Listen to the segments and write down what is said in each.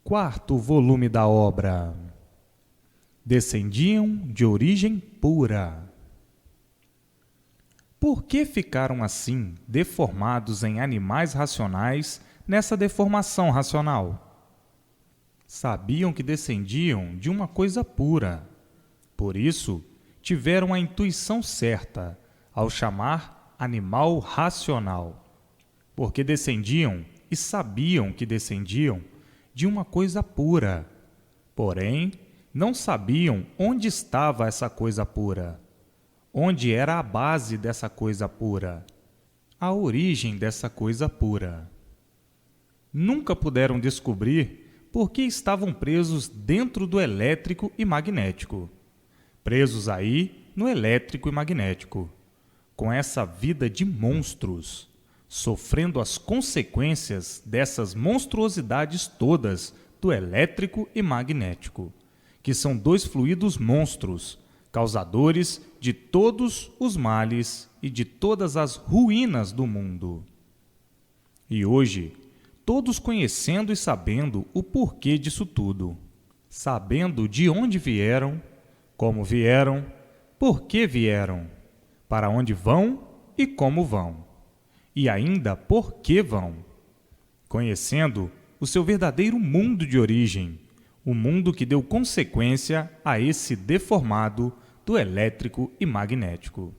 Quarto volume da obra. Descendiam de origem pura. Por que ficaram assim, deformados em animais racionais, nessa deformação racional? Sabiam que descendiam de uma coisa pura. Por isso, tiveram a intuição certa ao chamar animal racional, porque descendiam e sabiam que descendiam de uma coisa pura. Porém, não sabiam onde estava essa coisa pura, onde era a base dessa coisa pura, a origem dessa coisa pura. Nunca puderam descobrir por que estavam presos dentro do elétrico e magnético, presos aí no elétrico e magnético, com essa vida de monstros, sofrendo as consequências dessas monstruosidades todas do elétrico e magnético, que são dois fluidos monstros, causadores de todos os males e de todas as ruínas do mundo. E hoje, todos conhecendo e sabendo o porquê disso tudo, sabendo de onde vieram, como vieram, por que vieram, para onde vão e como vão, e ainda por que vão, conhecendo o seu verdadeiro mundo de origem, o mundo que deu consequência a esse deformado do elétrico e magnético.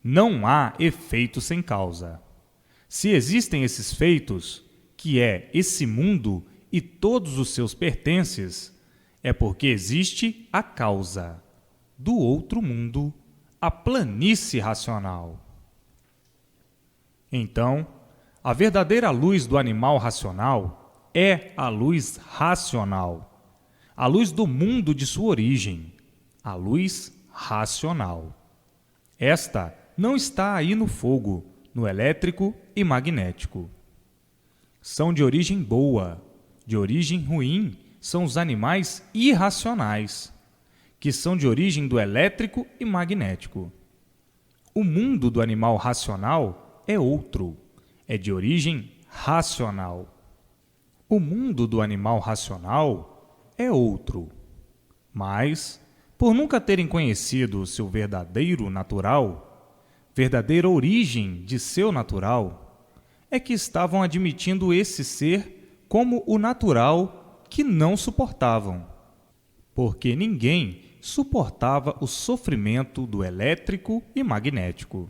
Não há efeito sem causa. Se existem esses feitos, que é esse mundo e todos os seus pertences, é porque existe a causa do outro mundo, a planície racional. Então, a verdadeira luz do animal racional é a luz racional, a luz do mundo de sua origem, a luz racional. Esta não está aí no fogo, no elétrico e magnético. São de origem boa, de origem ruim são os animais irracionais, que são de origem do elétrico e magnético. O mundo do animal racional é outro, é de origem racional. O mundo do animal racional é outro, mas, por nunca terem conhecido o seu verdadeiro natural, verdadeira origem de seu natural, é que estavam admitindo esse ser como o natural que não suportavam, porque ninguém suportava o sofrimento do elétrico e magnético.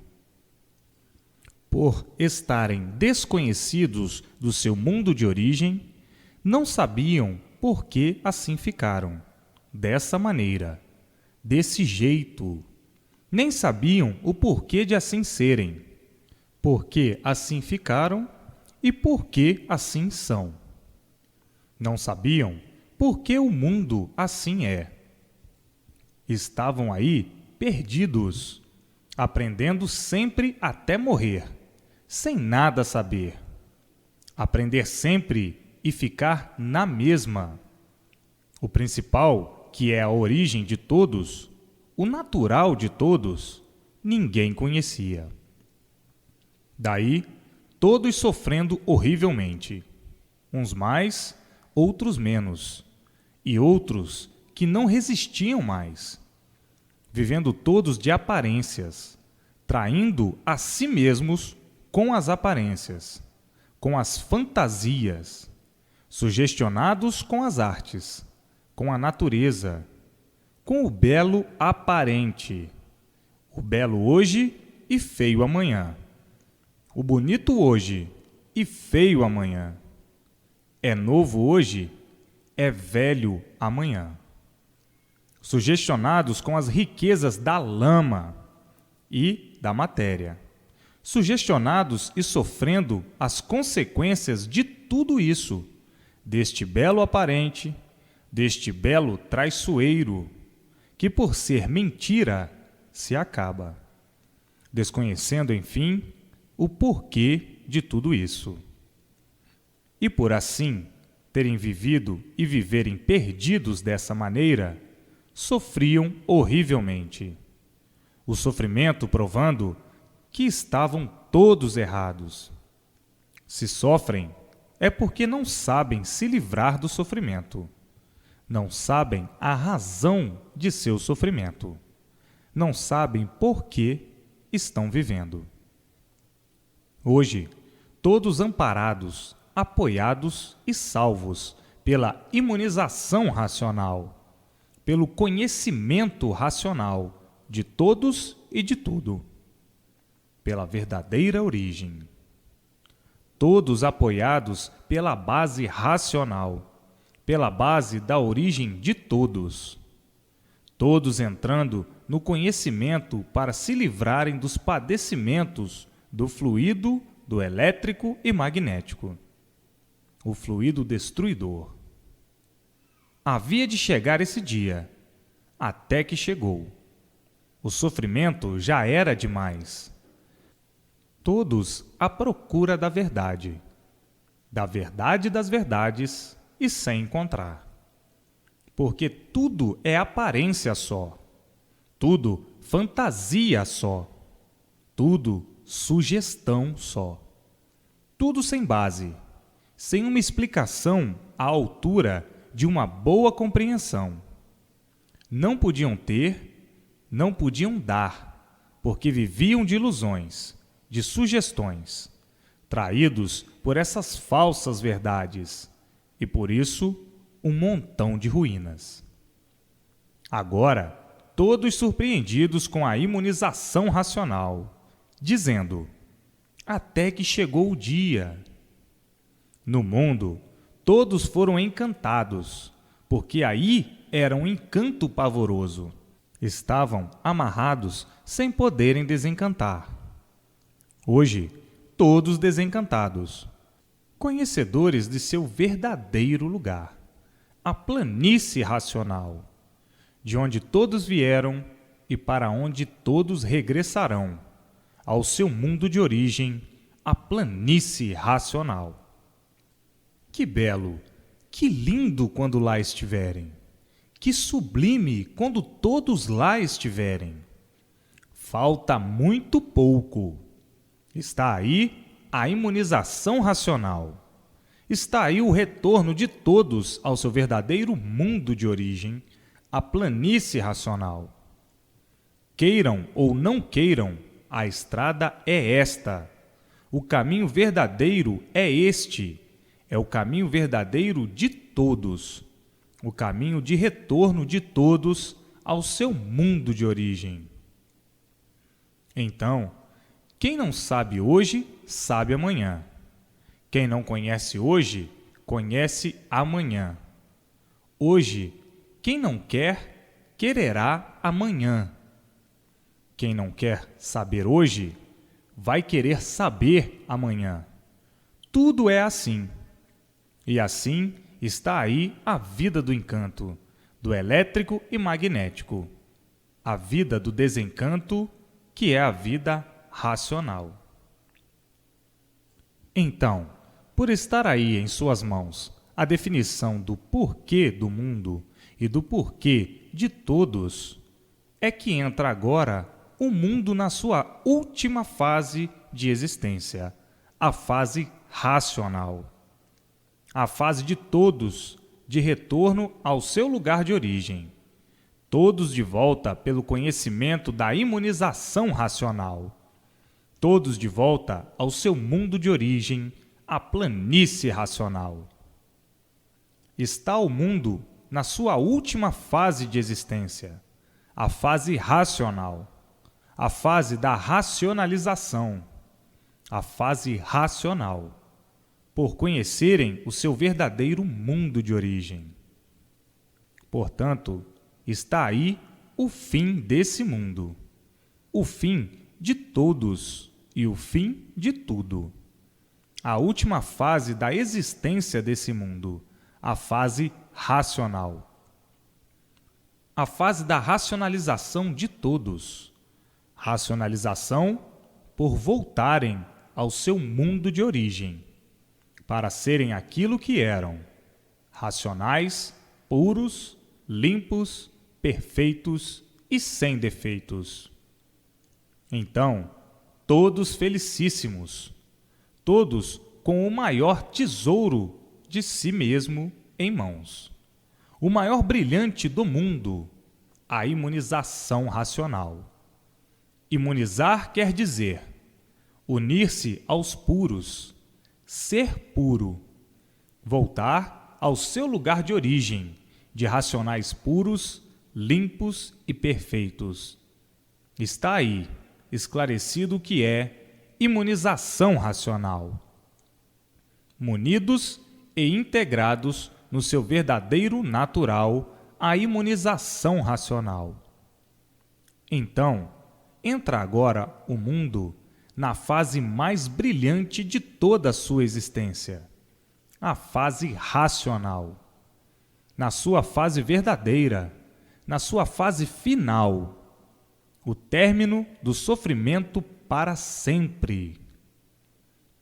Por estarem desconhecidos do seu mundo de origem, não sabiam por que assim ficaram, dessa maneira, desse jeito. Nem sabiam o porquê de assim serem, por que assim ficaram e por que assim são. Não sabiam por que o mundo assim é. Estavam aí perdidos, aprendendo sempre até morrer, sem nada saber. Aprender sempre e ficar na mesma. O principal, que é a origem de todos, o natural de todos, ninguém conhecia. Daí, todos sofrendo horrivelmente, uns mais, outros menos, e outros que não resistiam mais, vivendo todos de aparências, traindo a si mesmos com as aparências, com as fantasias, sugestionados com as artes, com a natureza, com o belo aparente, o belo hoje e feio amanhã, o bonito hoje e feio amanhã, é novo hoje, é velho amanhã, sugestionados com as riquezas da lama e da matéria, sugestionados e sofrendo as consequências de tudo isso, deste belo aparente, deste belo traiçoeiro, que por ser mentira se acaba, desconhecendo, enfim, o porquê de tudo isso. E por assim terem vivido e viverem perdidos dessa maneira, sofriam horrivelmente. O sofrimento provando que estavam todos errados. Se sofrem, é porque não sabem se livrar do sofrimento. Não sabem a razão de seu sofrimento. Não sabem por que estão vivendo. Hoje, todos amparados, apoiados e salvos pela imunização racional, pelo conhecimento racional de todos e de tudo, pela verdadeira origem. Todos apoiados pela base racional, pela base da origem de todos. Todos entrando no conhecimento para se livrarem dos padecimentos do fluido, do elétrico e magnético. O fluido destruidor. Havia de chegar esse dia, até que chegou. O sofrimento já era demais. Todos à procura da verdade das verdades e sem encontrar. Porque tudo é aparência só, tudo fantasia só, tudo sugestão só, tudo sem base, sem uma explicação à altura de uma boa compreensão. Não podiam ter, não podiam dar, porque viviam de ilusões, de sugestões, traídos por essas falsas verdades, e por isso um montão de ruínas. Agora, todos surpreendidos com a imunização racional, dizendo: até que chegou o dia. No mundo, todos foram encantados, porque aí era um encanto pavoroso. Estavam amarrados sem poderem desencantar. Hoje, todos desencantados, conhecedores de seu verdadeiro lugar, a planície racional, de onde todos vieram e para onde todos regressarão, ao seu mundo de origem, a planície racional. Que belo, que lindo quando lá estiverem, que sublime quando todos lá estiverem. Falta muito pouco. Está aí a imunização racional. Está aí o retorno de todos ao seu verdadeiro mundo de origem, a planície racional. Queiram ou não queiram, a estrada é esta. O caminho verdadeiro é este. É o caminho verdadeiro de todos. O caminho de retorno de todos ao seu mundo de origem. Então, quem não sabe hoje, sabe amanhã. Quem não conhece hoje, conhece amanhã. Hoje, quem não quer, quererá amanhã. Quem não quer saber hoje, vai querer saber amanhã. Tudo é assim. E assim está aí a vida do encanto, do elétrico e magnético. A vida do desencanto, que é a vida racional. Então, por estar aí em suas mãos a definição do porquê do mundo e do porquê de todos, é que entra agora o mundo na sua última fase de existência, a fase racional. A fase de todos, de retorno ao seu lugar de origem. Todos de volta pelo conhecimento da imunização racional. Todos de volta ao seu mundo de origem, a planície racional. Está o mundo na sua última fase de existência, a fase racional, a fase da racionalização, a fase racional, por conhecerem o seu verdadeiro mundo de origem. Portanto, está aí o fim desse mundo, o fim de todos e o fim de tudo. A última fase da existência desse mundo, a fase racional. A fase da racionalização de todos. Racionalização por voltarem ao seu mundo de origem, para serem aquilo que eram, racionais, puros, limpos, perfeitos e sem defeitos. Então, todos felicíssimos, todos com o maior tesouro de si mesmo em mãos. O maior brilhante do mundo, a imunização racional. Imunizar quer dizer unir-se aos puros, ser puro, voltar ao seu lugar de origem, de racionais puros, limpos e perfeitos. Está aí esclarecido o que é imunização racional. Munidos e integrados no seu verdadeiro natural, a imunização racional. Então, entra agora o mundo na fase mais brilhante de toda a sua existência, a fase racional. Na sua fase verdadeira, na sua fase final, o término do sofrimento para sempre.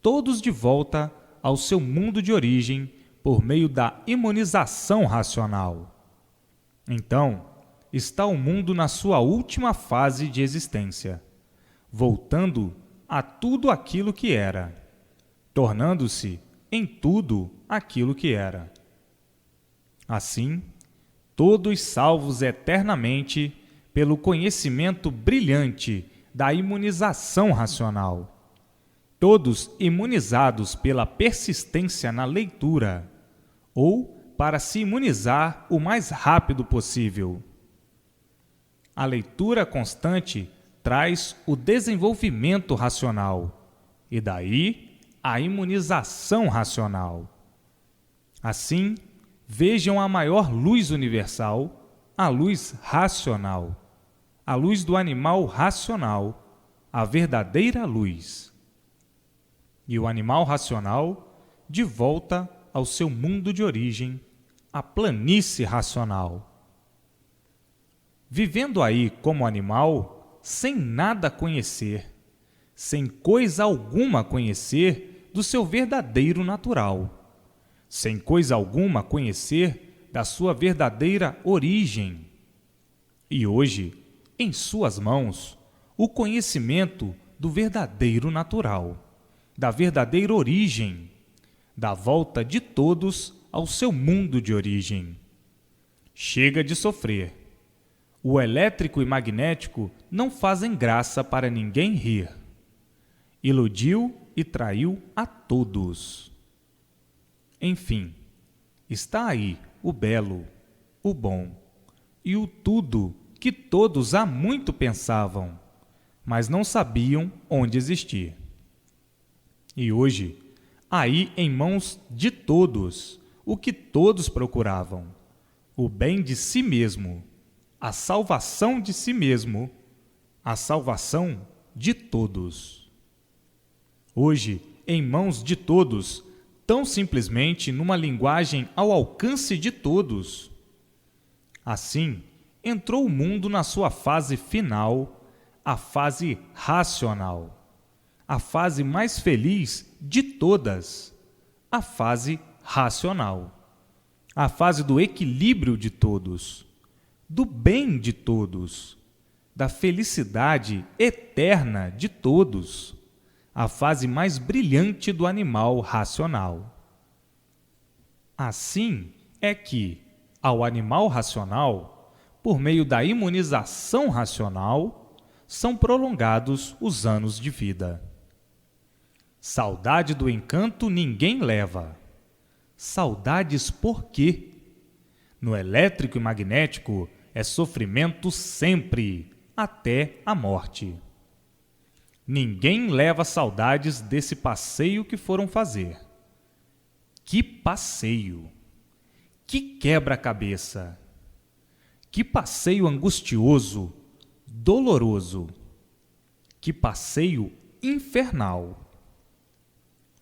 Todos de volta ao seu mundo de origem por meio da imunização racional. Então, está o mundo na sua última fase de existência, voltando a tudo aquilo que era, tornando-se em tudo aquilo que era. Assim, todos salvos eternamente pelo conhecimento brilhante da imunização racional, todos imunizados pela persistência na leitura, ou para se imunizar o mais rápido possível. A leitura constante traz o desenvolvimento racional, e daí a imunização racional. Assim, vejam a maior luz universal, a luz racional, a luz do animal racional, a verdadeira luz. E o animal racional de volta ao seu mundo de origem, a planície racional. Vivendo aí como animal, sem nada conhecer, sem coisa alguma conhecer do seu verdadeiro natural, sem coisa alguma conhecer da sua verdadeira origem. E hoje, em suas mãos, o conhecimento do verdadeiro natural, da verdadeira origem, da volta de todos ao seu mundo de origem. Chega de sofrer. O elétrico e magnético não fazem graça para ninguém rir. Iludiu e traiu a todos. Enfim, está aí o belo, o bom e o tudo que todos há muito pensavam, mas não sabiam onde existir. E hoje, aí em mãos de todos, o que todos procuravam, o bem de si mesmo, a salvação de si mesmo, a salvação de todos. Hoje, em mãos de todos, tão simplesmente numa linguagem ao alcance de todos. Assim, entrou o mundo na sua fase final, a fase racional, a fase mais feliz de todas, a fase racional, a fase do equilíbrio de todos, do bem de todos, da felicidade eterna de todos, a fase mais brilhante do animal racional. Assim é que, ao animal racional, por meio da imunização racional, são prolongados os anos de vida. Saudade do encanto ninguém leva. Saudades por quê? No elétrico e magnético é sofrimento sempre, até a morte. Ninguém leva saudades desse passeio que foram fazer. Que passeio! Que quebra-cabeça! Que passeio angustioso, doloroso! Que passeio infernal!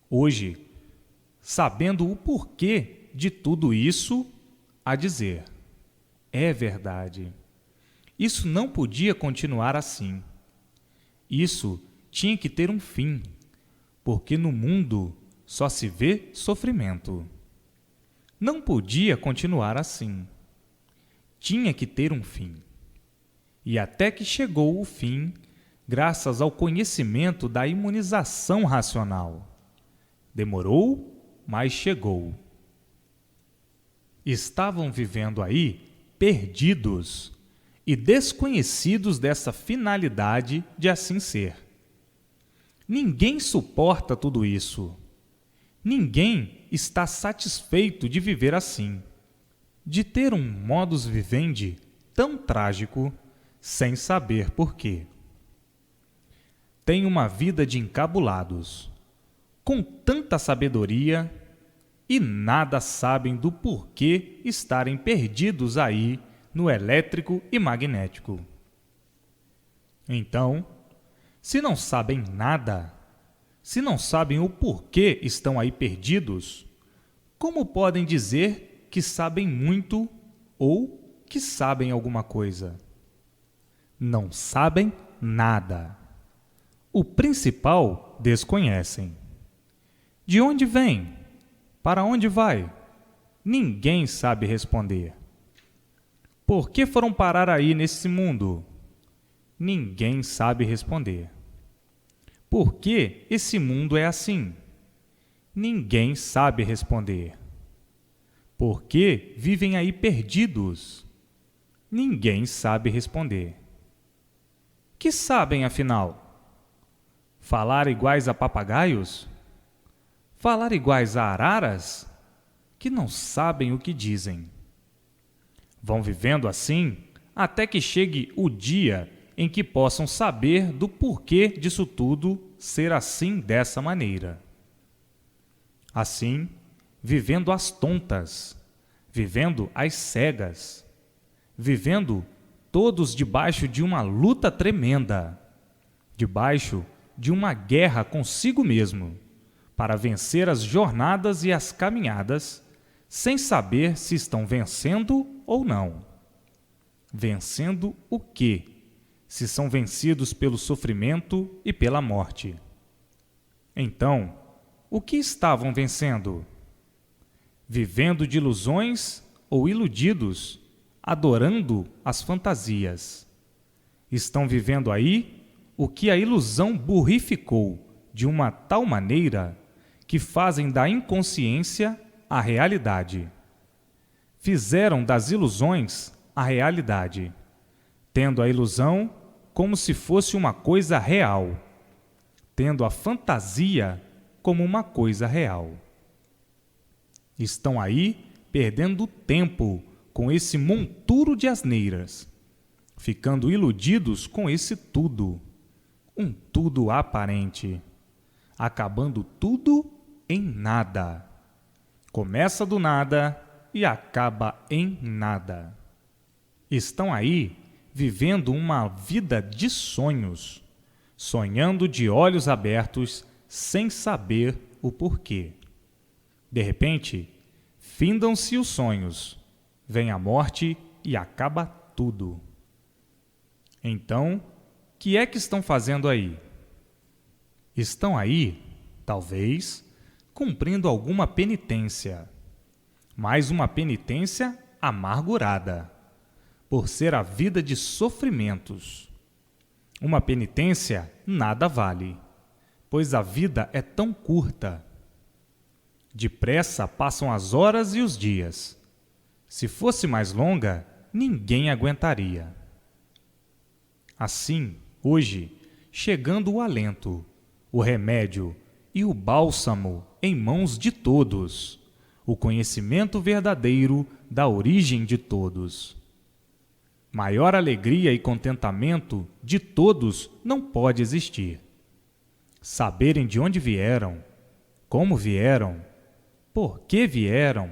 Hoje, sabendo o porquê de tudo isso, a dizer: é verdade. Isso não podia continuar assim. Isso tinha que ter um fim, porque no mundo só se vê sofrimento. Não podia continuar assim. Tinha que ter um fim. E até que chegou o fim, graças ao conhecimento da imunização racional, Demorou, mas chegou. Estavam vivendo aí perdidos e desconhecidos dessa finalidade de assim ser. Ninguém suporta tudo isso. Ninguém está satisfeito de viver assim, de ter um modus vivendi tão trágico, sem saber por quê. Tem uma vida de encabulados, com tanta sabedoria, e nada sabem do porquê estarem perdidos aí no elétrico e magnético. Então, se não sabem nada, se não sabem o porquê estão aí perdidos, como podem dizer que sabem muito ou que sabem alguma coisa? Não sabem nada. O principal desconhecem. De onde vem? Para onde vai? Ninguém sabe responder. Por que foram parar aí nesse mundo? Ninguém sabe responder. Por que esse mundo é assim? Ninguém sabe responder. Por que vivem aí perdidos? Ninguém sabe responder. Que sabem, afinal? Falar iguais a papagaios? Falar iguais a araras? Que não sabem o que dizem. Vão vivendo assim até que chegue o dia em que possam saber do porquê disso tudo ser assim dessa maneira. Assim, vivendo às tontas, vivendo às cegas, vivendo todos debaixo de uma luta tremenda, debaixo de uma guerra consigo mesmo, para vencer as jornadas e as caminhadas, sem saber se estão vencendo ou não. Vencendo o quê? Se são vencidos pelo sofrimento e pela morte. Então, o que estavam vencendo? Vivendo de ilusões ou iludidos, adorando as fantasias. Estão vivendo aí o que a ilusão burrificou de uma tal maneira que fazem da inconsciência a realidade. Fizeram das ilusões a realidade, tendo a ilusão como se fosse uma coisa real, tendo a fantasia como uma coisa real. Estão aí perdendo tempo com esse monturo de asneiras, ficando iludidos com esse tudo, um tudo aparente, acabando tudo em nada. Começa do nada e acaba em nada. Estão aí vivendo uma vida de sonhos, sonhando de olhos abertos sem saber o porquê. De repente, findam-se os sonhos, vem a morte e acaba tudo. Então, que é que estão fazendo aí? Estão aí, talvez, cumprindo alguma penitência, mas uma penitência amargurada, por ser a vida de sofrimentos. Uma penitência nada vale, pois a vida é tão curta. Depressa passam as horas e os dias. Se fosse mais longa, ninguém aguentaria. Assim, hoje, chegando o alento, o remédio e o bálsamo em mãos de todos, o conhecimento verdadeiro da origem de todos. Maior alegria e contentamento de todos não pode existir. Saberem de onde vieram, como vieram, por que vieram,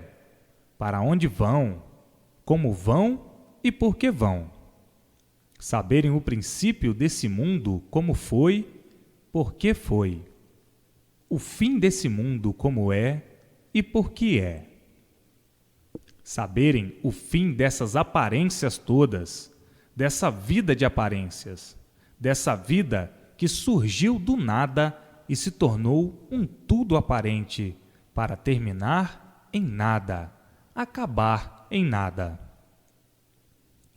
para onde vão, como vão e por que vão. Saberem o princípio desse mundo como foi, por que foi. O fim desse mundo como é e por que é. Saberem o fim dessas aparências todas, dessa vida de aparências, dessa vida que surgiu do nada e se tornou um tudo aparente, para terminar em nada, acabar em nada.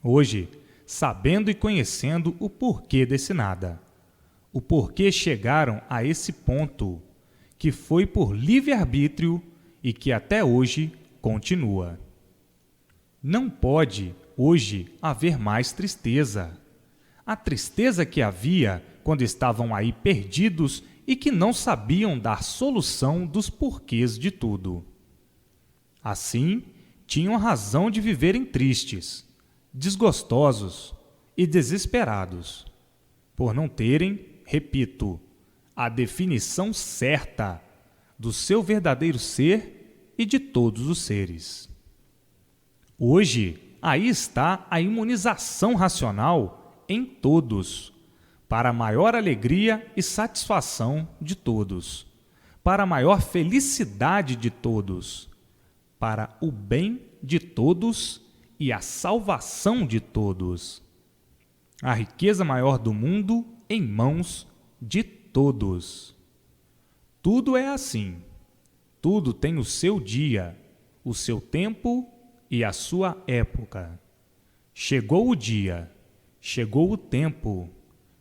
Hoje, sabendo e conhecendo o porquê desse nada, o porquê chegaram a esse ponto, que foi por livre-arbítrio e que até hoje continua. Não pode, hoje, haver mais tristeza. A tristeza que havia quando estavam aí perdidos e que não sabiam dar solução dos porquês de tudo. Assim, tinham razão de viverem tristes, desgostosos e desesperados, por não terem, repito, a definição certa do seu verdadeiro ser e de todos os seres. Hoje, aí está a imunização racional em todos, para a maior alegria e satisfação de todos, para a maior felicidade de todos, para o bem de todos e a salvação de todos. A riqueza maior do mundo em mãos de todos. Tudo é assim. Tudo tem o seu dia, o seu tempo e a sua época. Chegou o dia, chegou o tempo,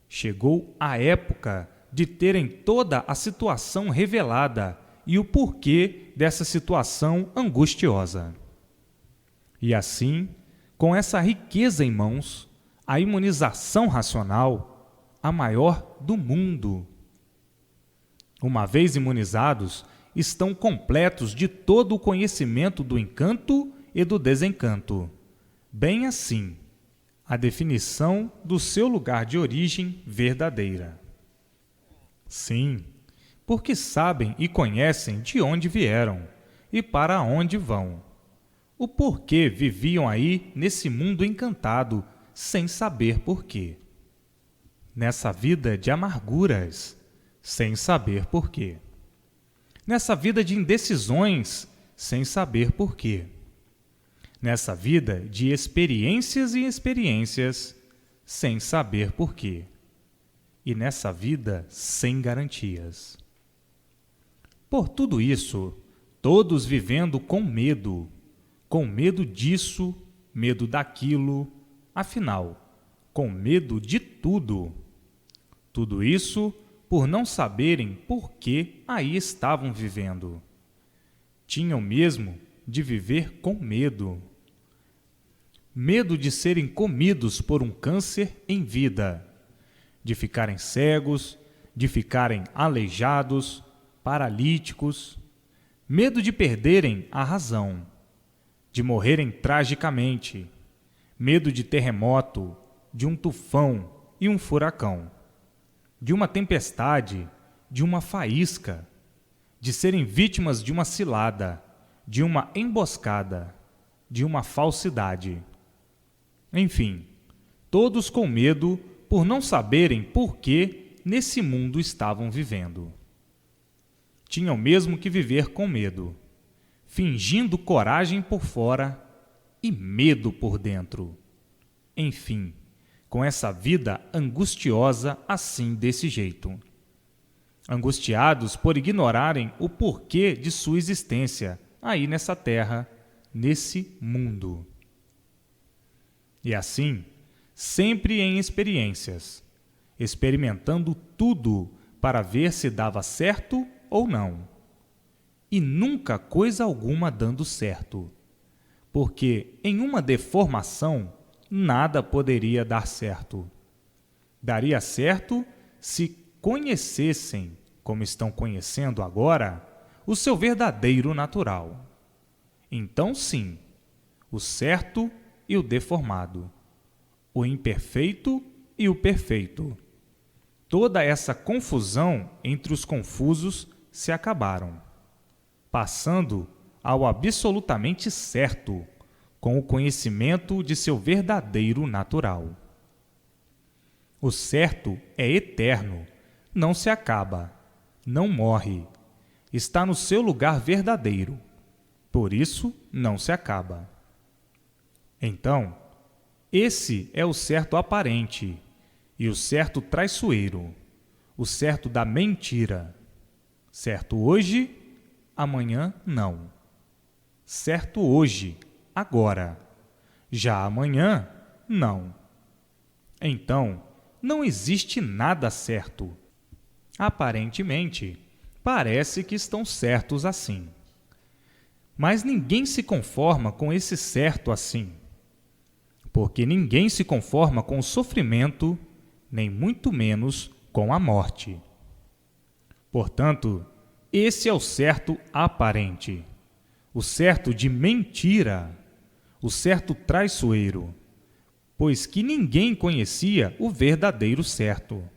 chegou a época de terem toda a situação revelada e o porquê dessa situação angustiosa. E assim, com essa riqueza em mãos, a imunização racional, a maior do mundo. Uma vez imunizados, estão completos de todo o conhecimento do encanto e do desencanto. Bem assim, a definição do seu lugar de origem verdadeira. Sim, porque sabem e conhecem de onde vieram e para onde vão. O porquê viviam aí nesse mundo encantado, sem saber porquê. Nessa vida de amarguras, sem saber porquê. Nessa vida de indecisões, sem saber porquê. Nessa vida de experiências e experiências, sem saber porquê. E nessa vida sem garantias. Por tudo isso, todos vivendo com medo disso, medo daquilo, afinal, com medo de tudo. Tudo isso por não saberem por que aí estavam vivendo. Tinham mesmo de viver com medo. Medo de serem comidos por um câncer em vida, de ficarem cegos, de ficarem aleijados, paralíticos, medo de perderem a razão, de morrerem tragicamente, medo de terremoto, de um tufão e um furacão, de uma tempestade, de uma faísca, de serem vítimas de uma cilada, de uma emboscada, de uma falsidade. Enfim, todos com medo por não saberem por que nesse mundo estavam vivendo. Tinham mesmo que viver com medo, fingindo coragem por fora e medo por dentro. Enfim, com essa vida angustiosa assim desse jeito. Angustiados por ignorarem o porquê de sua existência aí nessa terra, nesse mundo. E assim, sempre em experiências, experimentando tudo para ver se dava certo ou não. E nunca coisa alguma dando certo, porque em uma deformação nada poderia dar certo. Daria certo se conhecessem, como estão conhecendo agora, o seu verdadeiro natural. Então sim, o certo e o deformado, o imperfeito e o perfeito. Toda essa confusão entre os confusos se acabaram, passando ao absolutamente certo, com o conhecimento de seu verdadeiro natural. O certo é eterno, não se acaba, não morre, está no seu lugar verdadeiro, por isso não se acaba. Então, esse é o certo aparente e o certo traiçoeiro, o certo da mentira. Certo hoje, amanhã não. Certo hoje, agora. Já amanhã, não. Então, não existe nada certo. Aparentemente, parece que estão certos assim. Mas ninguém se conforma com esse certo assim, porque ninguém se conforma com o sofrimento, nem muito menos com a morte. Portanto, esse é o certo aparente, o certo de mentira, o certo traiçoeiro, pois que ninguém conhecia o verdadeiro certo,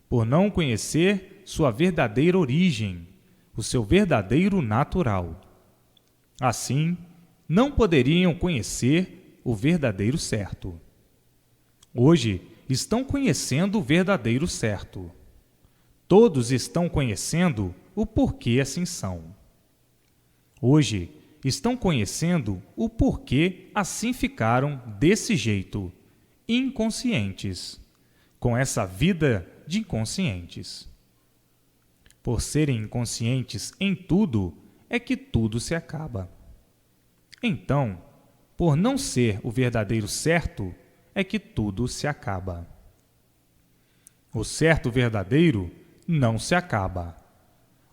por não conhecer sua verdadeira origem, o seu verdadeiro natural. Assim, não poderiam conhecer o verdadeiro certo. Hoje, estão conhecendo o verdadeiro certo. Todos estão conhecendo o porquê assim são. Hoje, estão conhecendo o porquê assim ficaram desse jeito, inconscientes, com essa vida de inconscientes. Por serem inconscientes em tudo, é que tudo se acaba. Então, por não ser o verdadeiro certo, é que tudo se acaba. O certo verdadeiro não se acaba.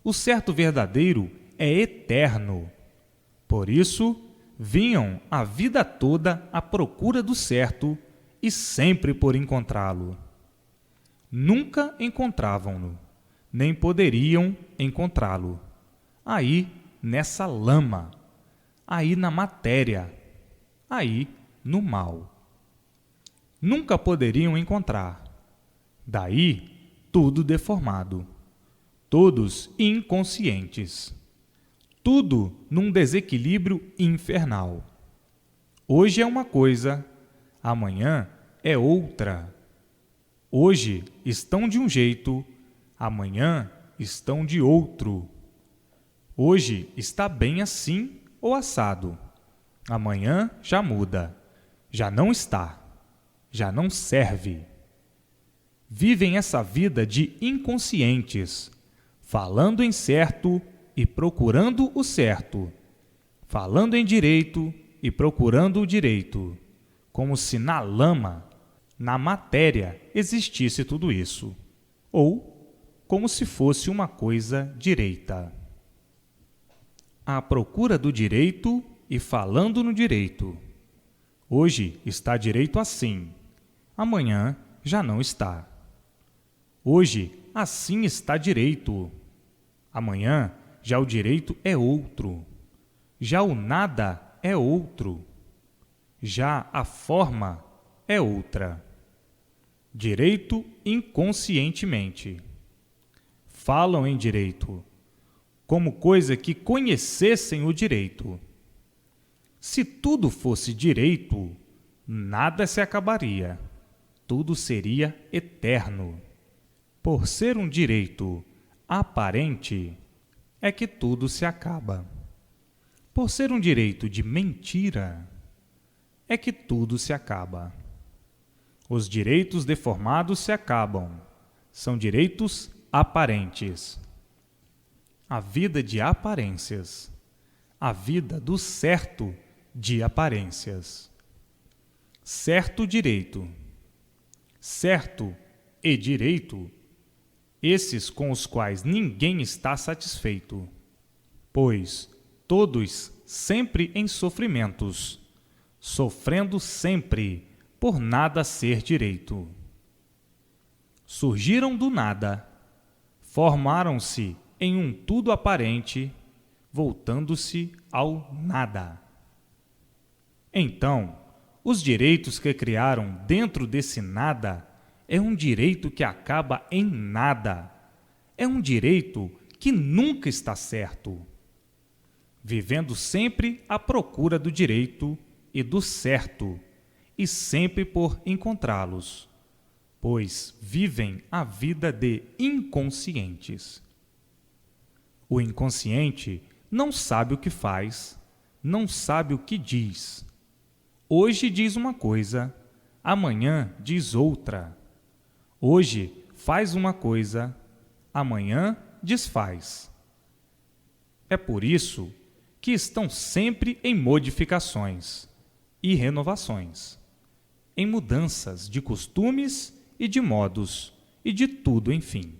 O certo verdadeiro é eterno. Por isso, vinham a vida toda à procura do certo e sempre por encontrá-lo. Nunca encontravam-no, nem poderiam encontrá-lo. Aí, nessa lama, aí na matéria, aí no mal. Nunca poderiam encontrar. Daí, tudo deformado. Todos inconscientes. Tudo num desequilíbrio infernal. Hoje é uma coisa, amanhã é outra. Hoje estão de um jeito, amanhã estão de outro. Hoje está bem assim ou assado. Amanhã já muda, já não está, já não serve. Vivem essa vida de inconscientes, falando em certo e procurando o certo, falando em direito e procurando o direito, como se na lama, na matéria, existisse tudo isso, ou como se fosse uma coisa direita. À procura do direito e falando no direito. Hoje está direito assim, amanhã já não está. Hoje assim está direito, amanhã já o direito é outro, já o nada é outro, já a forma é outra. Direito inconscientemente. Falam em direito, como coisa que conhecessem o direito. Se tudo fosse direito, nada se acabaria, tudo seria eterno. Por ser um direito aparente, é que tudo se acaba. Por ser um direito de mentira, é que tudo se acaba. Os direitos deformados se acabam, são direitos aparentes. A vida de aparências, a vida do certo de aparências. Certo direito, certo e direito, esses com os quais ninguém está satisfeito, pois todos sempre em sofrimentos, sofrendo sempre por nada ser direito. Surgiram do nada, formaram-se em um tudo aparente, voltando-se ao nada. Então, os direitos que criaram dentro desse nada é um direito que acaba em nada. É um direito que nunca está certo. Vivendo sempre à procura do direito e do certo, e sempre por encontrá-los, pois vivem a vida de inconscientes. O inconsciente não sabe o que faz, não sabe o que diz. Hoje diz uma coisa, amanhã diz outra. Hoje faz uma coisa, amanhã desfaz. É por isso que estão sempre em modificações e renovações, em mudanças de costumes e de modos e de tudo, enfim.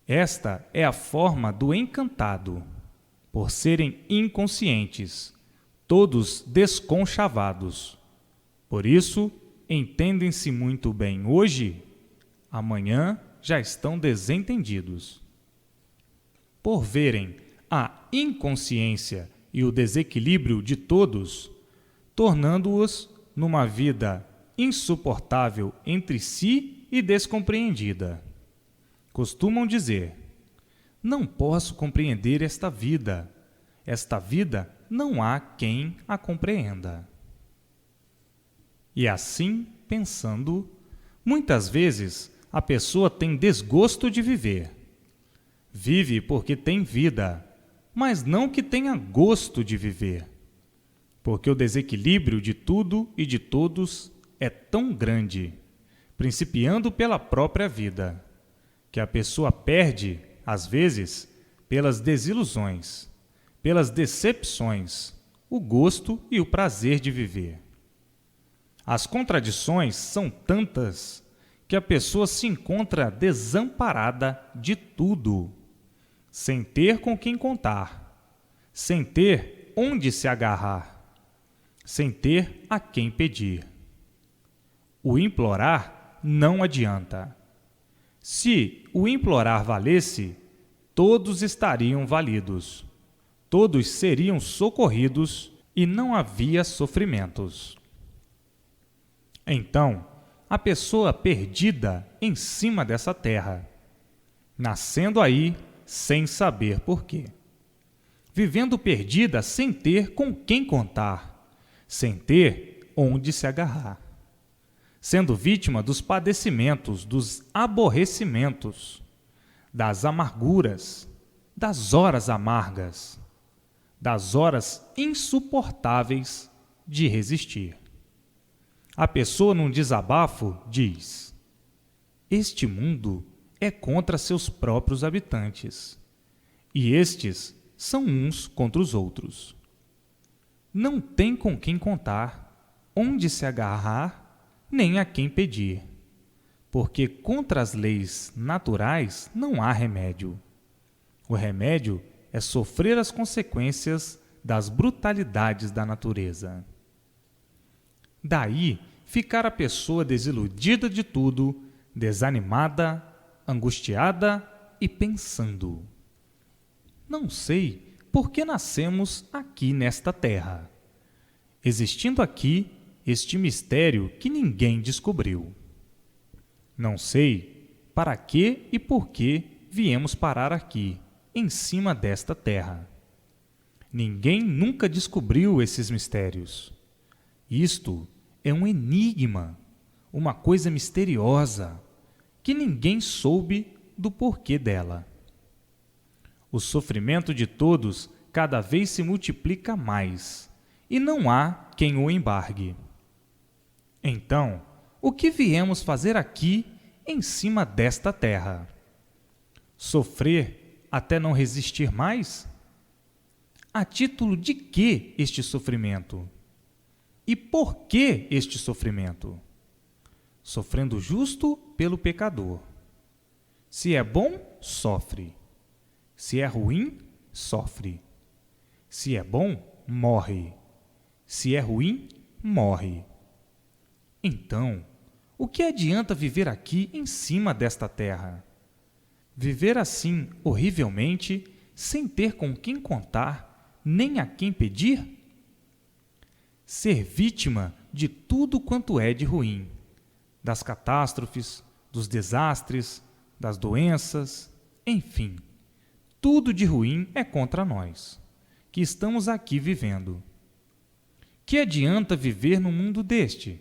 Esta é a forma do encantado, por serem inconscientes, todos desconchavados. Por isso, entendem-se muito bem hoje, amanhã já estão desentendidos. Por verem a inconsciência e o desequilíbrio de todos, tornando-os numa vida insuportável entre si e descompreendida. Costumam dizer: não posso compreender esta vida. Esta vida não há quem a compreenda. E assim, pensando, muitas vezes a pessoa tem desgosto de viver. Vive porque tem vida, mas não que tenha gosto de viver. Porque o desequilíbrio de tudo e de todos é tão grande, principiando pela própria vida, que a pessoa perde, às vezes, pelas desilusões, pelas decepções, o gosto e o prazer de viver. As contradições são tantas que a pessoa se encontra desamparada de tudo, sem ter com quem contar, sem ter onde se agarrar, sem ter a quem pedir. O implorar não adianta. Se o implorar valesse, todos estariam validos, todos seriam socorridos e não havia sofrimentos. Então, a pessoa perdida em cima dessa terra, nascendo aí sem saber porquê, vivendo perdida sem ter com quem contar, sem ter onde se agarrar, sendo vítima dos padecimentos, dos aborrecimentos, das amarguras, das horas amargas, das horas insuportáveis de resistir. A pessoa, num desabafo, diz: este mundo é contra seus próprios habitantes, e estes são uns contra os outros. Não tem com quem contar, onde se agarrar, nem a quem pedir, porque contra as leis naturais não há remédio. O remédio é sofrer as consequências das brutalidades da natureza. Daí ficar a pessoa desiludida de tudo, desanimada, angustiada e pensando: não sei por que nascemos aqui nesta terra, existindo aqui este mistério que ninguém descobriu. Não sei para que e por que viemos parar aqui, em cima desta terra. Ninguém nunca descobriu esses mistérios. Isto é um enigma, uma coisa misteriosa, que ninguém soube do porquê dela. O sofrimento de todos cada vez se multiplica mais, e não há quem o embargue. Então, o que viemos fazer aqui em cima desta terra? Sofrer até não resistir mais? A título de que este sofrimento? E por que este sofrimento? Sofrendo justo pelo pecador. Se é bom, sofre. Se é ruim, sofre. Se é bom, morre. Se é ruim, morre. Então, o que adianta viver aqui em cima desta terra? Viver assim, horrivelmente, sem ter com quem contar, nem a quem pedir? Ser vítima de tudo quanto é de ruim, das catástrofes, dos desastres, das doenças, enfim, tudo de ruim é contra nós, que estamos aqui vivendo. Que adianta viver no mundo deste?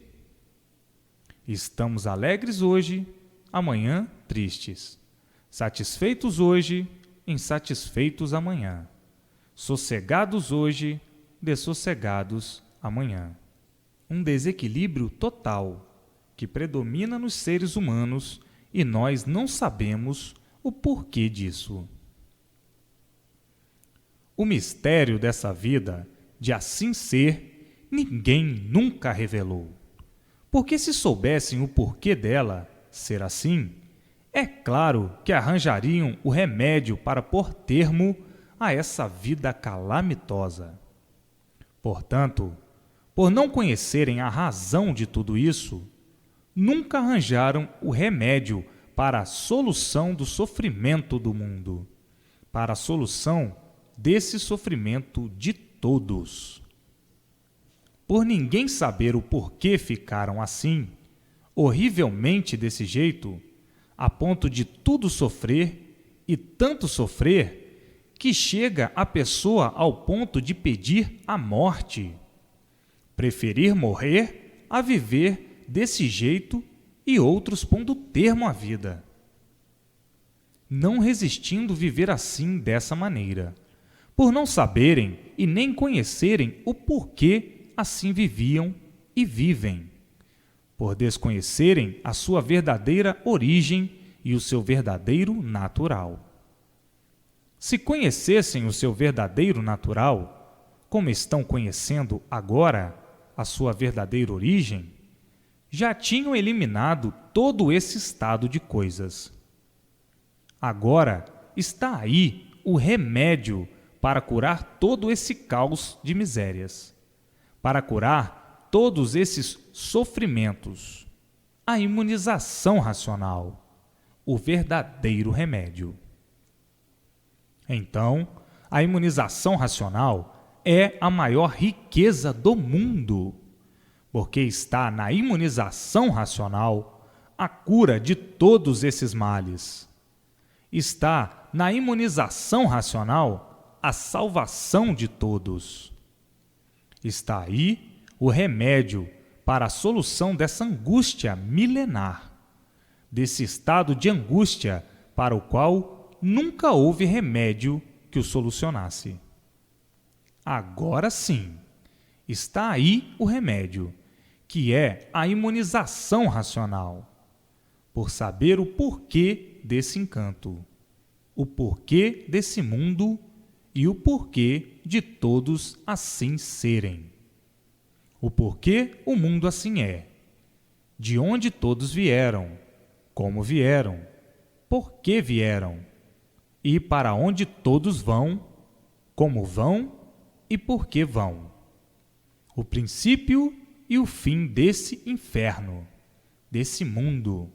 Estamos alegres hoje, amanhã tristes. Satisfeitos hoje, insatisfeitos amanhã. Sossegados hoje, dessossegados amanhã. Um desequilíbrio total que predomina nos seres humanos e nós não sabemos o porquê disso. O mistério dessa vida, de assim ser, ninguém nunca revelou. Porque se soubessem o porquê dela ser assim, é claro que arranjariam o remédio para pôr termo a essa vida calamitosa. Portanto, por não conhecerem a razão de tudo isso, nunca arranjaram o remédio para a solução do sofrimento do mundo, para a solução desse sofrimento de todos. Por ninguém saber o porquê ficaram assim, horrivelmente desse jeito, a ponto de tudo sofrer e tanto sofrer que chega a pessoa ao ponto de pedir a morte, preferir morrer a viver desse jeito e outros pondo termo à vida, não resistindo viver assim dessa maneira, por não saberem e nem conhecerem o porquê assim viviam e vivem, por desconhecerem a sua verdadeira origem e o seu verdadeiro natural. Se conhecessem o seu verdadeiro natural, como estão conhecendo agora a sua verdadeira origem, já tinham eliminado todo esse estado de coisas. Agora está aí o remédio para curar todo esse caos de misérias, para curar todos esses sofrimentos, a imunização racional, o verdadeiro remédio. Então, a imunização racional é a maior riqueza do mundo, porque está na imunização racional a cura de todos esses males. Está na imunização racional a salvação de todos. Está aí o remédio para a solução dessa angústia milenar, desse estado de angústia para o qual nunca houve remédio que o solucionasse. Agora sim, está aí o remédio, que é a imunização racional, por saber o porquê desse encanto, o porquê desse mundo e o porquê de todos assim serem. O porquê o mundo assim é, de onde todos vieram, como vieram, por que vieram, e para onde todos vão, como vão e por que vão. O princípio e o fim desse inferno, desse mundo,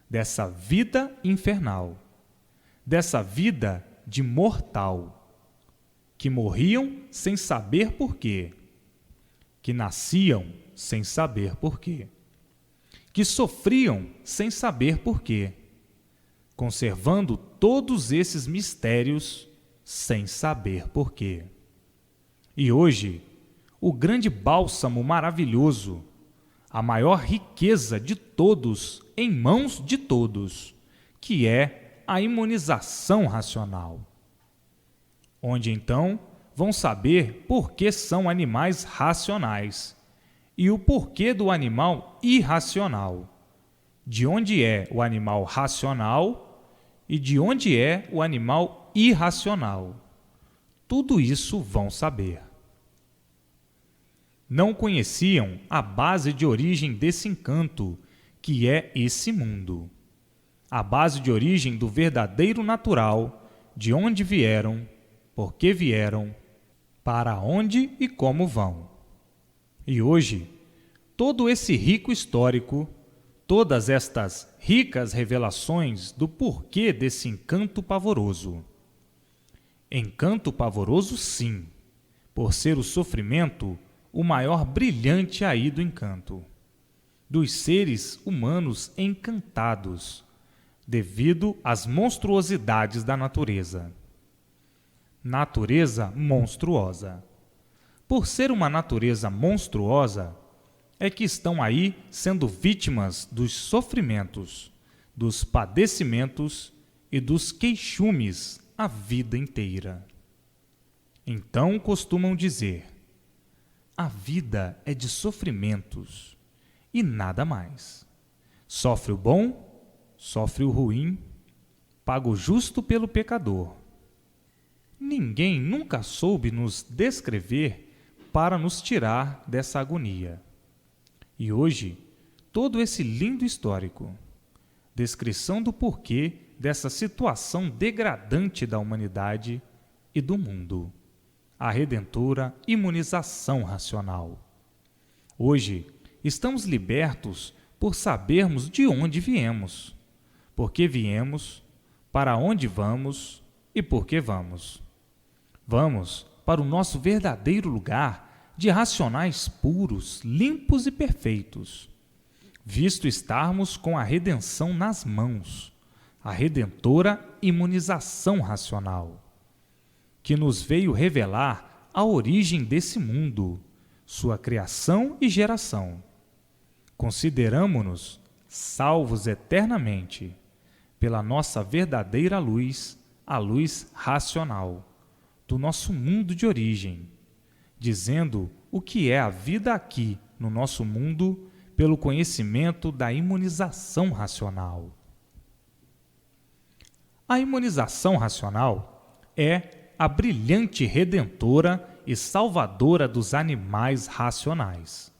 dessa vida infernal, dessa vida de mortal, que morriam sem saber por quê, que nasciam sem saber por quê, que sofriam sem saber por quê, conservando todos esses mistérios sem saber por quê. E hoje, o grande bálsamo maravilhoso, a maior riqueza de todos em mãos de todos, que é a imunização racional, onde então vão saber por que são animais racionais e o porquê do animal irracional, de onde é o animal racional e de onde é o animal irracional. Tudo isso vão saber. Não conheciam a base de origem desse encanto, que é esse mundo, a base de origem do verdadeiro natural, de onde vieram, por que vieram, para onde e como vão. E hoje, todo esse rico histórico, todas estas ricas revelações do porquê desse encanto pavoroso. Encanto pavoroso, sim, por ser o sofrimento o maior brilhante aí do encanto, dos seres humanos encantados, devido às monstruosidades da natureza. Natureza monstruosa. Por ser uma natureza monstruosa, é que estão aí sendo vítimas dos sofrimentos, dos padecimentos e dos queixumes a vida inteira. Então costumam dizer: a vida é de sofrimentos e nada mais. Sofre o bom, sofre o ruim, paga o justo pelo pecador. Ninguém nunca soube nos descrever para nos tirar dessa agonia. E hoje, todo esse lindo histórico, descrição do porquê dessa situação degradante da humanidade e do mundo. A redentora imunização racional. Hoje, estamos libertos por sabermos de onde viemos, por que viemos, para onde vamos e por que vamos. Vamos para o nosso verdadeiro lugar de racionais puros, limpos e perfeitos, visto estarmos com a redenção nas mãos, a redentora imunização racional, que nos veio revelar a origem desse mundo, sua criação e geração. Consideramo-nos salvos eternamente pela nossa verdadeira luz, a luz racional, do nosso mundo de origem, dizendo o que é a vida aqui no nosso mundo pelo conhecimento da imunização racional. A imunização racional é a brilhante redentora e salvadora dos animais racionais,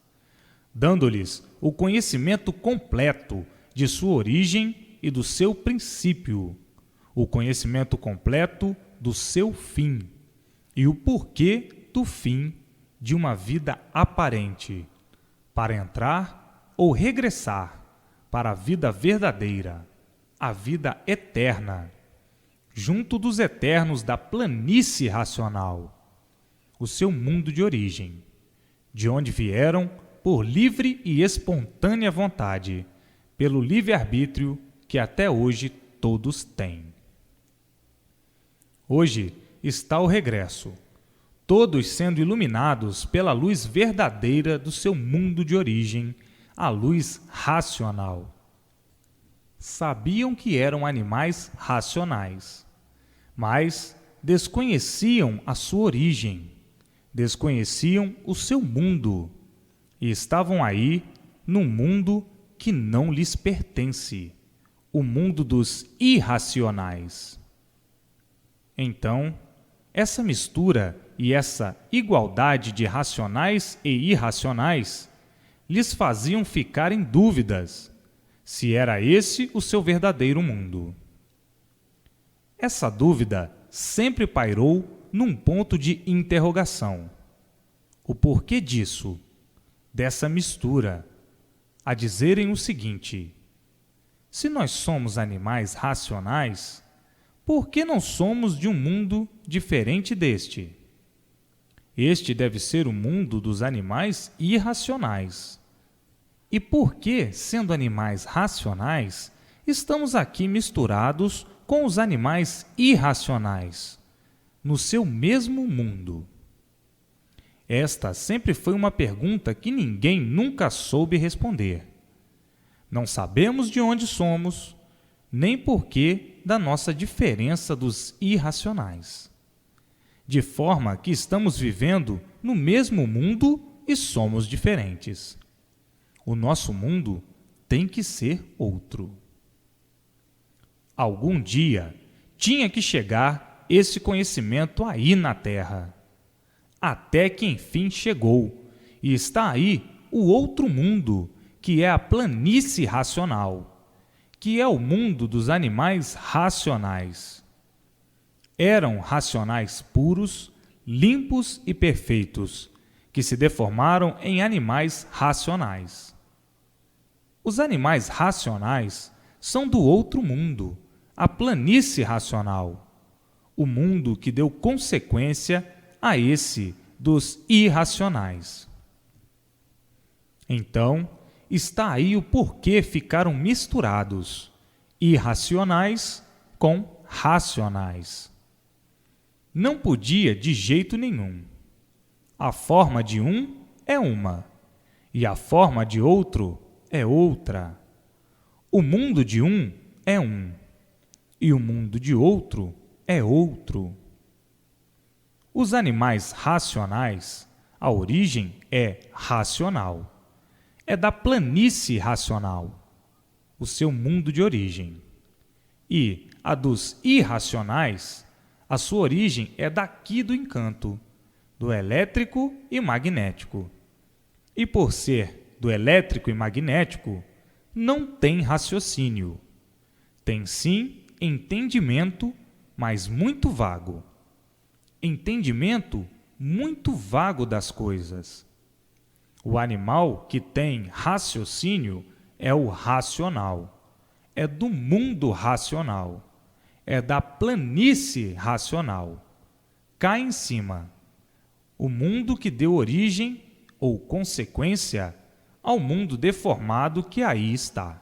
dando-lhes o conhecimento completo de sua origem e do seu princípio, o conhecimento completo do seu fim e o porquê do fim de uma vida aparente, para entrar ou regressar para a vida verdadeira, a vida eterna, junto dos eternos da planície racional, o seu mundo de origem, de onde vieram por livre e espontânea vontade, pelo livre-arbítrio que até hoje todos têm. Hoje está o regresso, todos sendo iluminados pela luz verdadeira do seu mundo de origem, a luz racional. Sabiam que eram animais racionais, mas desconheciam a sua origem, desconheciam o seu mundo e estavam aí num mundo que não lhes pertence, o mundo dos irracionais. Então, essa mistura e essa igualdade de racionais e irracionais lhes faziam ficar em dúvidas se era esse o seu verdadeiro mundo. Essa dúvida sempre pairou num ponto de interrogação. O porquê disso, dessa mistura, a dizerem o seguinte: se nós somos animais racionais, por que não somos de um mundo diferente deste? Este deve ser o mundo dos animais irracionais. E por que, sendo animais racionais, estamos aqui misturados com os animais irracionais, no seu mesmo mundo? Esta sempre foi uma pergunta que ninguém nunca soube responder. Não sabemos de onde somos, nem porquê da nossa diferença dos irracionais. De forma que estamos vivendo no mesmo mundo e somos diferentes. O nosso mundo tem que ser outro. Algum dia tinha que chegar esse conhecimento aí na Terra. Até que enfim chegou, e está aí o outro mundo, que é a planície racional, que é o mundo dos animais racionais. Eram racionais puros, limpos e perfeitos, que se deformaram em animais racionais. Os animais racionais são do outro mundo, a planície racional, o mundo que deu consequência a esse dos irracionais. Então, está aí o porquê ficaram misturados, irracionais com racionais. Não podia de jeito nenhum. A forma de um é uma, e a forma de outro é outra. O mundo de um é um, e o mundo de outro é outro. Os animais racionais, a origem é racional. É da planície racional, o seu mundo de origem. E a dos irracionais, a sua origem é daqui do encanto, do elétrico e magnético. E por ser do elétrico e magnético, não tem raciocínio, Tem sim entendimento, mas muito vago. Entendimento muito vago das coisas. O animal que tem raciocínio é o racional. É do mundo racional. É da planície racional. Cá em cima. O mundo que deu origem ou consequência ao mundo deformado que aí está.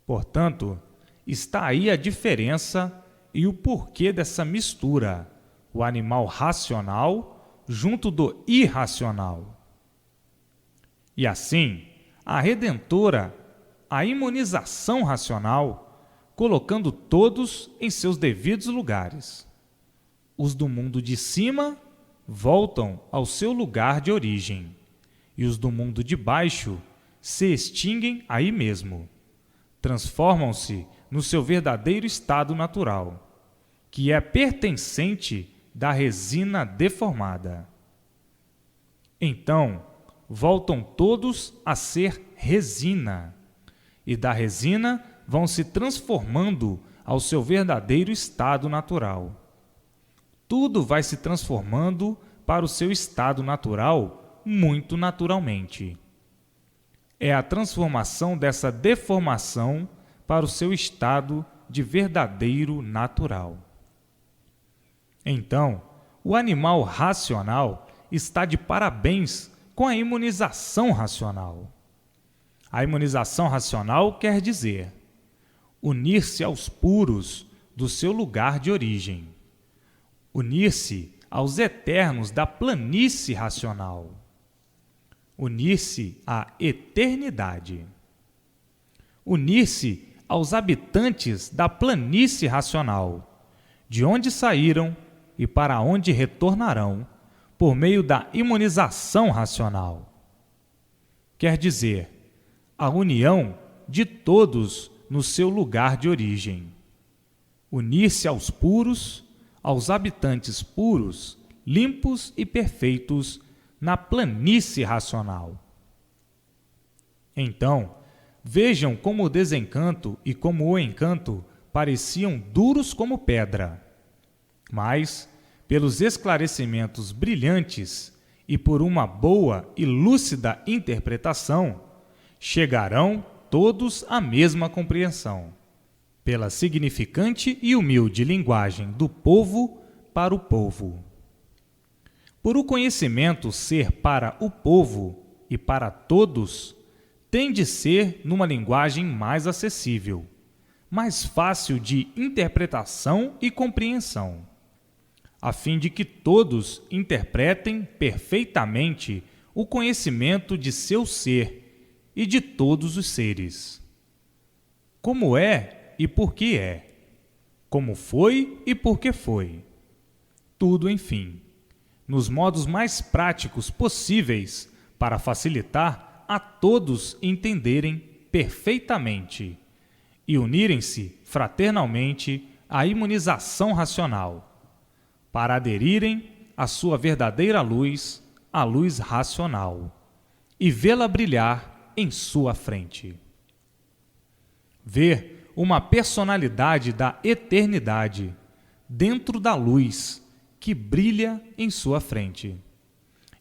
Portanto, está aí a diferença e o porquê dessa mistura, o animal racional junto do irracional. E assim, a Redentora, a imunização racional, colocando todos em seus devidos lugares. Os do mundo de cima voltam ao seu lugar de origem, e os do mundo de baixo se extinguem aí mesmo. Transformam-se no seu verdadeiro estado natural, que é pertencente da resina deformada. Então, voltam todos a ser resina, e da resina vão se transformando ao seu verdadeiro estado natural. Tudo vai se transformando para o seu estado natural muito naturalmente. É a transformação dessa deformação para o seu estado de verdadeiro natural. Então, o animal racional está de parabéns com a imunização racional. A imunização racional quer dizer unir-se aos puros do seu lugar de origem, unir-se aos eternos da planície racional, unir-se à eternidade, unir-se aos habitantes da planície racional, de onde saíram e para onde retornarão, por meio da imunização racional. Quer dizer, a união de todos no seu lugar de origem. Unir-se aos puros, aos habitantes puros, limpos e perfeitos na planície racional. Então, vejam como o desencanto e como o encanto pareciam duros como pedra, mas, pelos esclarecimentos brilhantes e por uma boa e lúcida interpretação, chegarão todos à mesma compreensão, pela significante e humilde linguagem do povo para o povo. Por o conhecimento ser para o povo e para todos, tem de ser numa linguagem mais acessível, mais fácil de interpretação e compreensão, a fim de que todos interpretem perfeitamente o conhecimento de seu ser e de todos os seres. Como é e por que é, como foi e por que foi. Tudo, enfim, nos modos mais práticos possíveis para facilitar a todos entenderem perfeitamente e unirem-se fraternalmente à imunização racional, para aderirem à sua verdadeira luz, a luz racional, e vê-la brilhar em sua frente. Ver uma personalidade da eternidade dentro da luz que brilha em sua frente.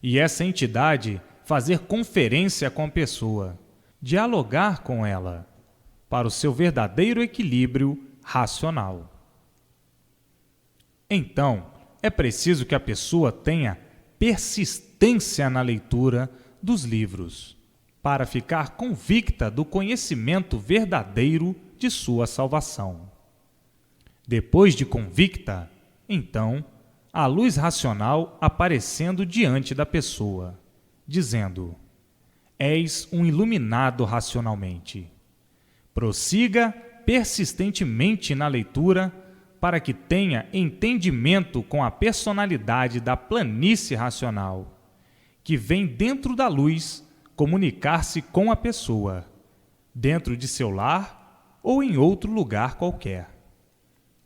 E essa entidade fazer conferência com a pessoa, dialogar com ela, para o seu verdadeiro equilíbrio racional. Então, é preciso que a pessoa tenha persistência na leitura dos livros, para ficar convicta do conhecimento verdadeiro de sua salvação. Depois de convicta, então, a luz racional aparecendo diante da pessoa, dizendo: és um iluminado racionalmente. Prossiga persistentemente na leitura para que tenha entendimento com a personalidade da planície racional, que vem dentro da luz comunicar-se com a pessoa, dentro de seu lar ou em outro lugar qualquer.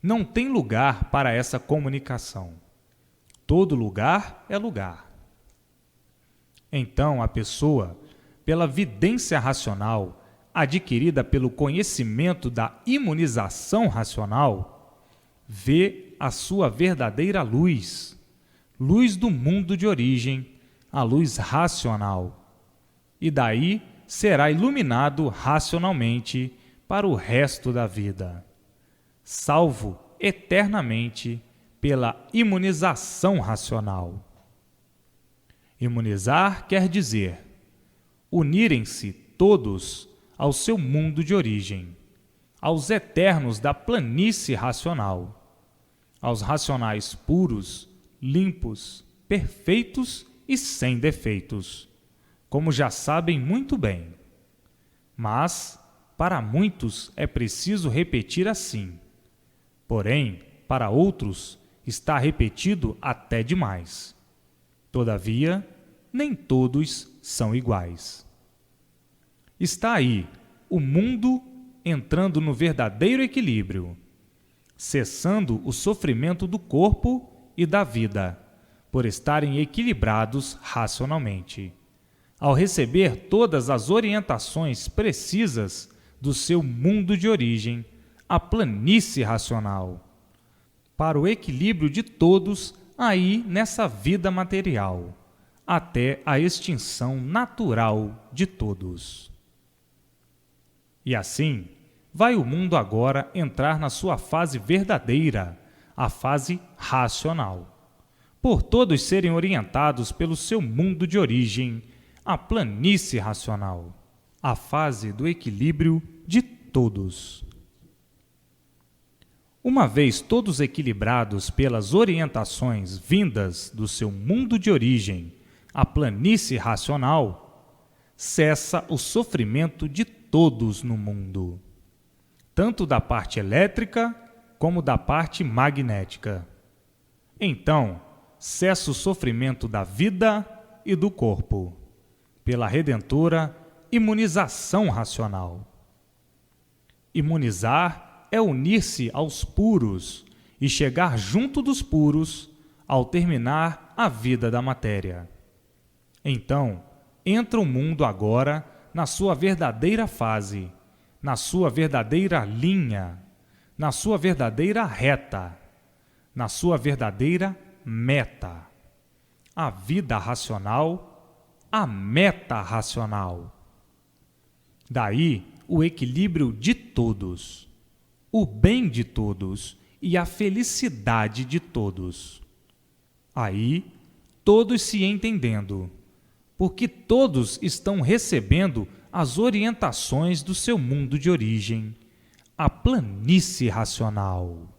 Não tem lugar para essa comunicação. Todo lugar é lugar. Então a pessoa, pela vidência racional, adquirida pelo conhecimento da imunização racional, vê a sua verdadeira luz, luz do mundo de origem, a luz racional, e daí será iluminado racionalmente para o resto da vida, salvo eternamente pela imunização racional. Imunizar quer dizer unirem-se todos ao seu mundo de origem, aos eternos da planície racional, aos racionais puros, limpos, perfeitos e sem defeitos, como já sabem muito bem. Mas, para muitos é preciso repetir assim. Porém, para outros, está repetido até demais. Todavia, nem todos são iguais. Está aí o mundo entrando no verdadeiro equilíbrio, cessando o sofrimento do corpo e da vida, por estarem equilibrados racionalmente, ao receber todas as orientações precisas do seu mundo de origem, a planície racional, para o equilíbrio de todos aí nessa vida material, até a extinção natural de todos. E assim, vai o mundo agora entrar na sua fase verdadeira, a fase racional, por todos serem orientados pelo seu mundo de origem, a planície racional, a fase do equilíbrio de todos. Uma vez todos equilibrados pelas orientações vindas do seu mundo de origem, a planície racional, cessa o sofrimento de todos no mundo, tanto da parte elétrica como da parte magnética. Então, cessa o sofrimento da vida e do corpo, pela redentora imunização racional. Imunizar é unir-se aos puros e chegar junto dos puros ao terminar a vida da matéria. Então, entra o mundo agora na sua verdadeira fase, na sua verdadeira linha, na sua verdadeira reta, na sua verdadeira meta. A vida racional, a meta racional. Daí o equilíbrio de todos, o bem de todos e a felicidade de todos. Aí, todos se entendendo, porque todos estão recebendo as orientações do seu mundo de origem, a planície racional.